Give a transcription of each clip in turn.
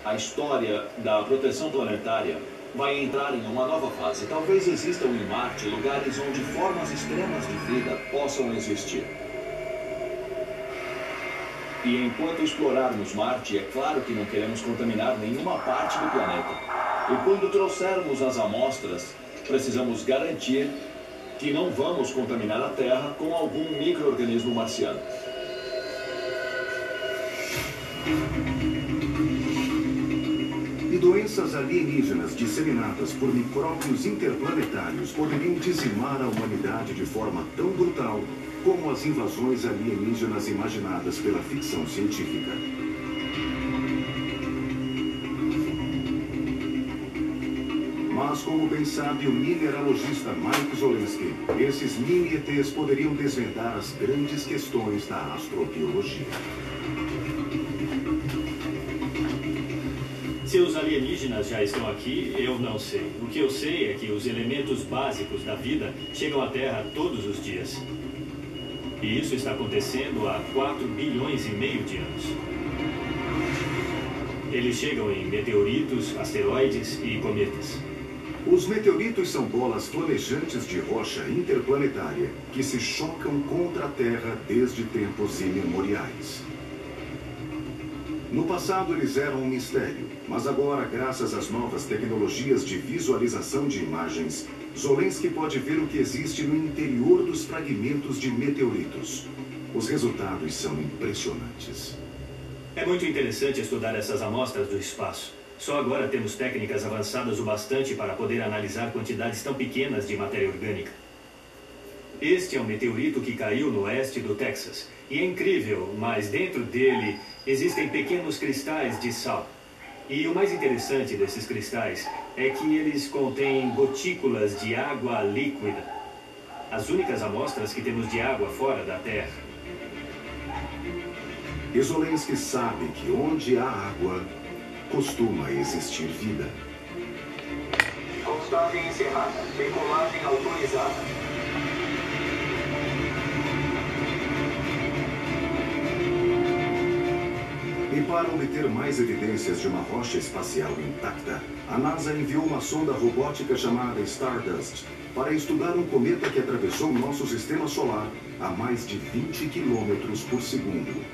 A história da proteção planetária vai entrar em uma nova fase. Talvez existam em Marte lugares onde formas extremas de vida possam existir. E enquanto explorarmos Marte, é claro que não queremos contaminar nenhuma parte do planeta. E quando trouxermos as amostras, precisamos garantir que não vamos contaminar a Terra com algum micro-organismo marciano. E doenças alienígenas disseminadas por micróbios interplanetários poderiam dizimar a humanidade de forma tão brutal como as invasões alienígenas imaginadas pela ficção científica. Mas, como bem sabe o mineralogista Mike Zolensky, esses mini-ETs poderiam desvendar as grandes questões da astrobiologia. Se os alienígenas já estão aqui, eu não sei. O que eu sei é que os elementos básicos da vida chegam à Terra todos os dias. E isso está acontecendo há 4 bilhões e meio de anos. Eles chegam em meteoritos, asteroides e cometas. Os meteoritos são bolas flamejantes de rocha interplanetária que se chocam contra a Terra desde tempos imemoriais. No passado eles eram um mistério, mas agora, graças às novas tecnologias de visualização de imagens, Zolensky pode ver o que existe no interior dos fragmentos de meteoritos. Os resultados são impressionantes. É muito interessante estudar essas amostras do espaço. Só agora temos técnicas avançadas o bastante para poder analisar quantidades tão pequenas de matéria orgânica. Este é um meteorito que caiu no oeste do Texas. E é incrível, mas dentro dele existem pequenos cristais de sal. E o mais interessante desses cristais é que eles contêm gotículas de água líquida. As únicas amostras que temos de água fora da Terra. E Zolensky sabe que onde há água, costuma existir vida. Postagem encerrada. Decolagem autorizada. E para obter mais evidências de uma rocha espacial intacta, a NASA enviou uma sonda robótica chamada Stardust para estudar um cometa que atravessou o nosso sistema solar a mais de 20 km por segundo.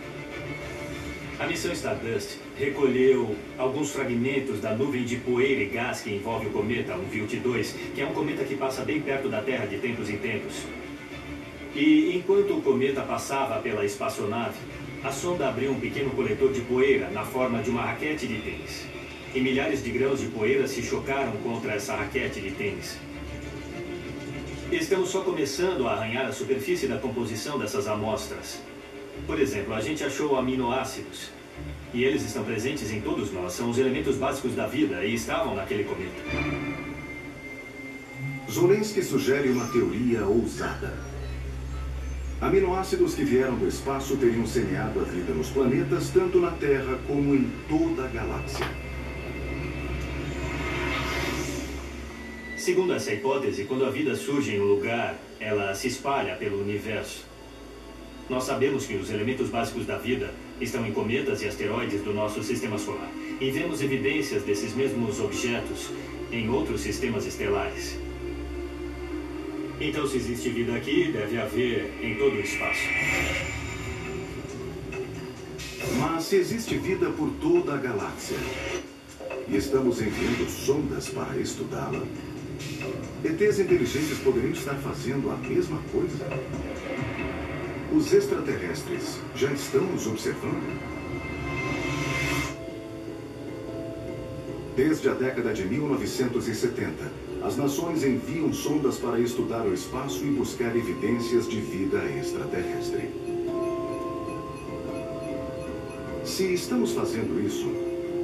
A missão Stardust recolheu alguns fragmentos da nuvem de poeira e gás que envolve o cometa, o Wilt-2, que é um cometa que passa bem perto da Terra de tempos em tempos. E enquanto o cometa passava pela espaçonave, a sonda abriu um pequeno coletor de poeira na forma de uma raquete de tênis. E milhares de grãos de poeira se chocaram contra essa raquete de tênis. Estamos só começando a arranhar a superfície da composição dessas amostras. Por exemplo, a gente achou aminoácidos. E eles estão presentes em todos nós. São os elementos básicos da vida e estavam naquele cometa. Zolensky sugere uma teoria ousada. Aminoácidos que vieram do espaço teriam semeado a vida nos planetas, tanto na Terra como em toda a galáxia. Segundo essa hipótese, quando a vida surge em um lugar, ela se espalha pelo universo. Nós sabemos que os elementos básicos da vida estão em cometas e asteroides do nosso sistema solar. E vemos evidências desses mesmos objetos em outros sistemas estelares. Então, se existe vida aqui, deve haver em todo o espaço. Mas se existe vida por toda a galáxia, e estamos enviando sondas para estudá-la, ETs inteligentes poderiam estar fazendo a mesma coisa? Os extraterrestres já estão nos observando? Desde a década de 1970, as nações enviam sondas para estudar o espaço e buscar evidências de vida extraterrestre. Se estamos fazendo isso,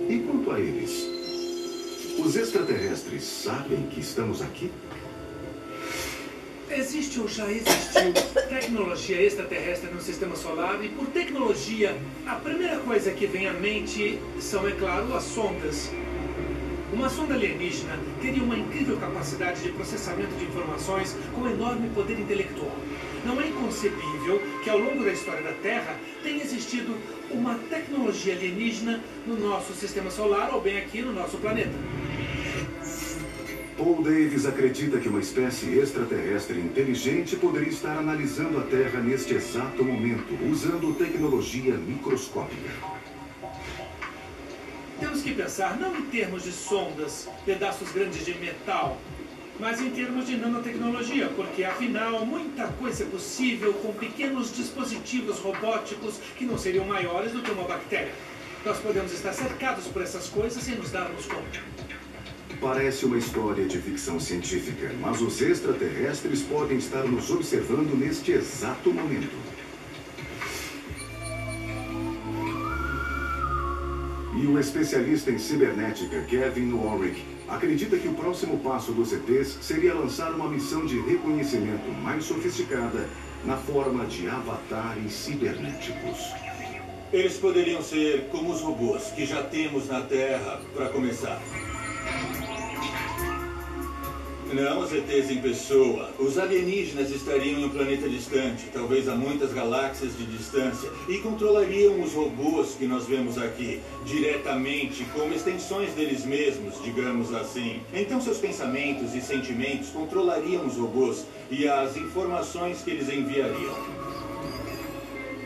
e quanto a eles? Os extraterrestres sabem que estamos aqui? Existe ou já existiu tecnologia extraterrestre no sistema solar? E por tecnologia, a primeira coisa que vem à mente são, é claro, as sondas. Uma sonda alienígena teria uma incrível capacidade de processamento de informações com enorme poder intelectual. Não é inconcebível que ao longo da história da Terra tenha existido uma tecnologia alienígena no nosso sistema solar ou bem aqui no nosso planeta. Paul Davies acredita que uma espécie extraterrestre inteligente poderia estar analisando a Terra neste exato momento, usando tecnologia microscópica. Temos que pensar não em termos de sondas, pedaços grandes de metal, mas em termos de nanotecnologia, porque afinal muita coisa é possível com pequenos dispositivos robóticos que não seriam maiores do que uma bactéria. Nós podemos estar cercados por essas coisas sem nos darmos conta. Parece uma história de ficção científica, mas os extraterrestres podem estar nos observando neste exato momento. E o especialista em cibernética, Kevin Warwick, acredita que o próximo passo dos ETs seria lançar uma missão de reconhecimento mais sofisticada na forma de avatares cibernéticos. Eles poderiam ser como os robôs que já temos na Terra, para começar. Não os ETs em pessoa. Os alienígenas estariam em um planeta distante, talvez a muitas galáxias de distância, e controlariam os robôs que nós vemos aqui, diretamente, como extensões deles mesmos, digamos assim. Então seus pensamentos e sentimentos controlariam os robôs e as informações que eles enviariam.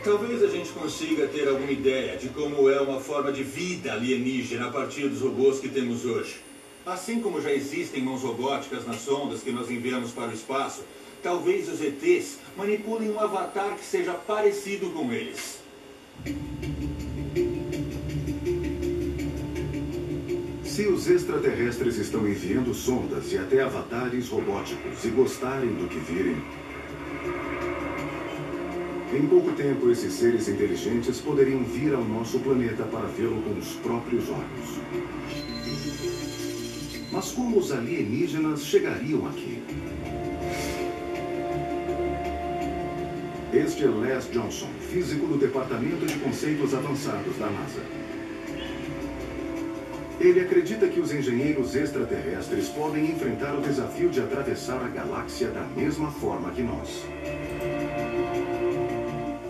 Talvez a gente consiga ter alguma ideia de como é uma forma de vida alienígena a partir dos robôs que temos hoje. Assim como já existem mãos robóticas nas sondas que nós enviamos para o espaço, talvez os ETs manipulem um avatar que seja parecido com eles. Se os extraterrestres estão enviando sondas e até avatares robóticos e gostarem do que virem, em pouco tempo esses seres inteligentes poderiam vir ao nosso planeta para vê-lo com os próprios olhos. Mas como os alienígenas chegariam aqui? Este é Les Johnson, físico do Departamento de Conceitos Avançados da NASA. Ele acredita que os engenheiros extraterrestres podem enfrentar o desafio de atravessar a galáxia da mesma forma que nós.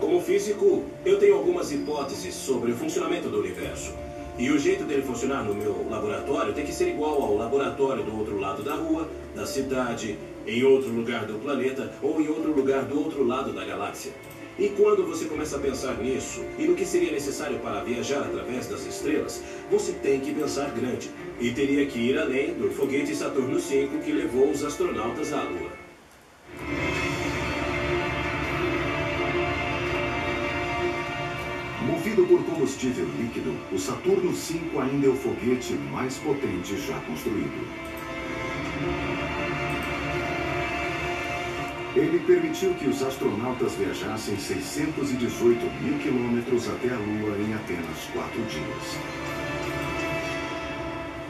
Como físico, eu tenho algumas hipóteses sobre o funcionamento do universo. E o jeito dele funcionar no meu laboratório tem que ser igual ao laboratório do outro lado da rua, da cidade, em outro lugar do planeta ou em outro lugar do outro lado da galáxia. E quando você começa a pensar nisso e no que seria necessário para viajar através das estrelas, você tem que pensar grande. E teria que ir além do foguete Saturno V que levou os astronautas à Lua. Movido por combustível líquido, o Saturno V ainda é o foguete mais potente já construído. Ele permitiu que os astronautas viajassem 618 mil quilômetros até a Lua em apenas 4 dias.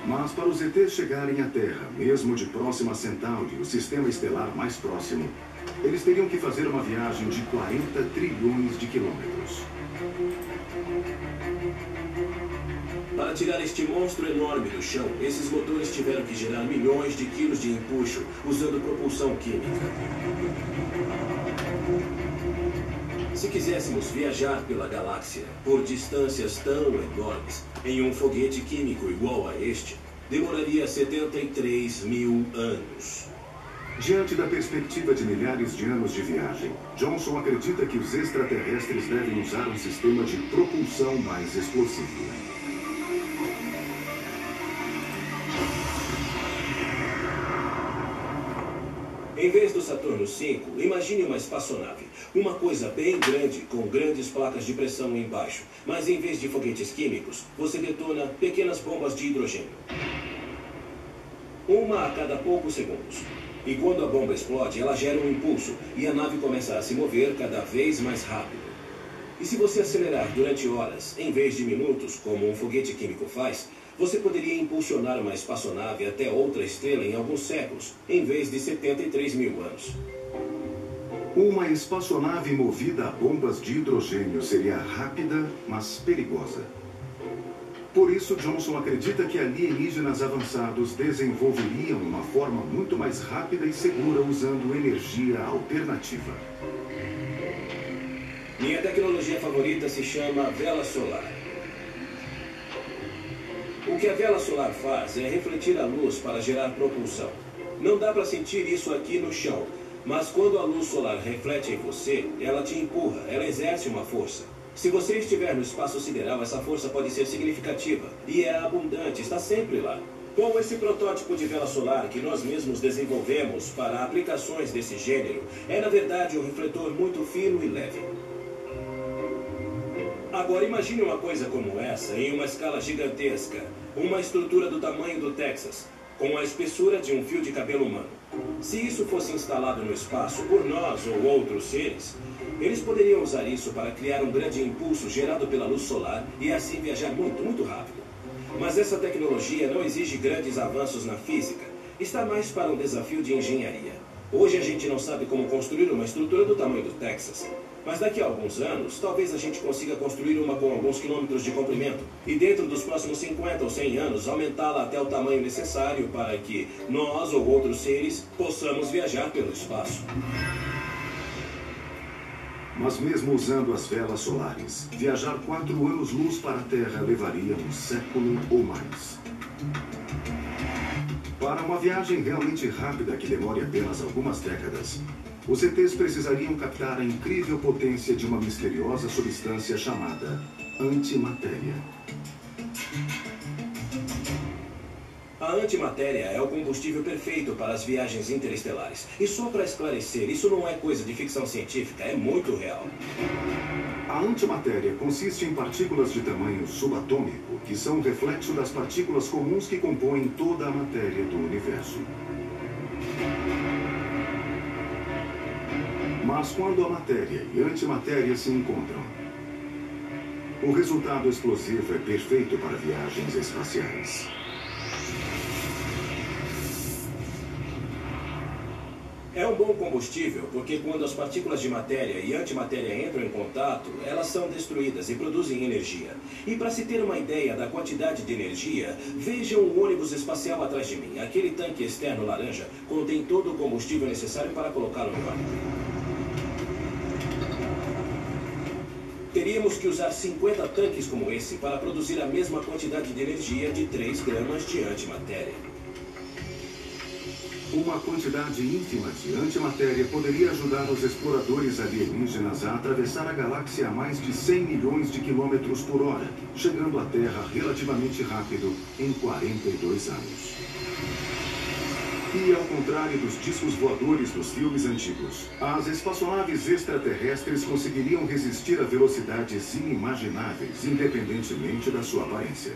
Mas para os ETs chegarem à Terra, mesmo de Próxima Centauri, o sistema estelar mais próximo, eles teriam que fazer uma viagem de 40 trilhões de quilômetros. Para tirar este monstro enorme do chão, esses motores tiveram que gerar milhões de quilos de empuxo usando propulsão química. Se quiséssemos viajar pela galáxia por distâncias tão enormes em um foguete químico igual a este, demoraria 73 mil anos. Diante da perspectiva de milhares de anos de viagem, Johnson acredita que os extraterrestres devem usar um sistema de propulsão mais explosivo. Em vez do Saturno V, imagine uma espaçonave. Uma coisa bem grande, com grandes placas de pressão embaixo. Mas em vez de foguetes químicos, você detona pequenas bombas de hidrogênio. Uma a cada poucos segundos. E quando a bomba explode, ela gera um impulso e a nave começa a se mover cada vez mais rápido. E se você acelerar durante horas, em vez de minutos, como um foguete químico faz, você poderia impulsionar uma espaçonave até outra estrela em alguns séculos, em vez de 73 mil anos. Uma espaçonave movida a bombas de hidrogênio seria rápida, mas perigosa. Por isso, Johnson acredita que alienígenas avançados desenvolveriam uma forma muito mais rápida e segura usando energia alternativa. Minha tecnologia favorita se chama vela solar. O que a vela solar faz é refletir a luz para gerar propulsão. Não dá para sentir isso aqui no chão, mas quando a luz solar reflete em você, ela te empurra, ela exerce uma força. Se você estiver no espaço sideral, essa força pode ser significativa e é abundante, está sempre lá. Com esse protótipo de vela solar que nós mesmos desenvolvemos para aplicações desse gênero, é na verdade um refletor muito fino e leve. Agora imagine uma coisa como essa em uma escala gigantesca, uma estrutura do tamanho do Texas, com a espessura de um fio de cabelo humano. Se isso fosse instalado no espaço por nós ou outros seres, eles poderiam usar isso para criar um grande impulso gerado pela luz solar e assim viajar muito, muito rápido. Mas essa tecnologia não exige grandes avanços na física, está mais para um desafio de engenharia. Hoje a gente não sabe como construir uma estrutura do tamanho do Texas. Mas daqui a alguns anos, talvez a gente consiga construir uma com alguns quilômetros de comprimento. E dentro dos próximos 50 ou 100 anos, aumentá-la até o tamanho necessário para que nós ou outros seres possamos viajar pelo espaço. Mas mesmo usando as velas solares, viajar 4 anos-luz para a Terra levaria um século ou mais. Para uma viagem realmente rápida que demore apenas algumas décadas, os ETs precisariam captar a incrível potência de uma misteriosa substância chamada antimatéria. A antimatéria é o combustível perfeito para as viagens interestelares. E só para esclarecer, isso não é coisa de ficção científica, é muito real. A antimatéria consiste em partículas de tamanho subatômico, que são um reflexo das partículas comuns que compõem toda a matéria do universo. Mas quando a matéria e a antimatéria se encontram, o resultado explosivo é perfeito para viagens espaciais. É um bom combustível porque quando as partículas de matéria e antimatéria entram em contato, elas são destruídas e produzem energia. E para se ter uma ideia da quantidade de energia, vejam o ônibus espacial atrás de mim. Aquele tanque externo laranja contém todo o combustível necessário para colocá-lo em órbita. Teríamos que usar 50 tanques como esse para produzir a mesma quantidade de energia de 3 gramas de antimatéria. Uma quantidade ínfima de antimatéria poderia ajudar os exploradores alienígenas a atravessar a galáxia a mais de 100 milhões de quilômetros por hora, chegando à Terra relativamente rápido em 42 anos. E ao contrário dos discos voadores dos filmes antigos, as espaçonaves extraterrestres conseguiriam resistir a velocidades inimagináveis, independentemente da sua aparência.